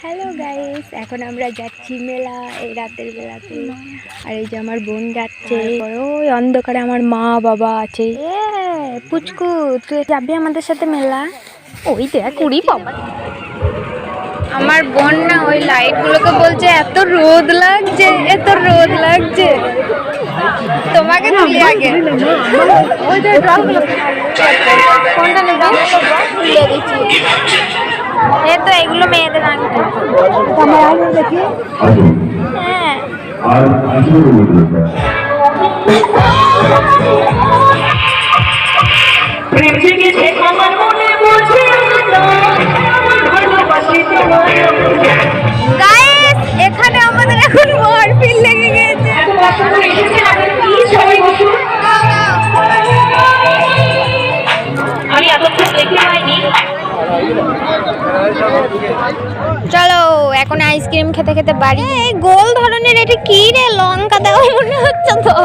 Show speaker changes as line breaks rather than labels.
Hello guys, এখন আমরা যাচ্ছি মেলা এই রাতের বেলাতে। আর এই যে আমার বোন যাচ্ছে, ওই অন্ধকারে আমার মা বাবা আছে। পুচকু, তুই যাবি আমাদের সাথে মেলা? ওই দেখ কুড়ি বাবা। আমার বোন না ওই লাইট গুলোকে বলছে এত রোদ লাগছে, এত রোদ লাগছে। তোমাকে তুলি আগে। কোনটা নেবে? তুলে দিচ্ছি। এই তো এগুলো মেয়েদের আনতে। হ্যাঁ গাইস, এখানে আমাদের এখন মারপিট লেগে গেছে। চলো এখন আইসক্রিম খেতে খেতে বাড়ি। এই গোল ধরনের এটা কি রে, লঙ্কা দেওয়া মনে হচ্ছে তো।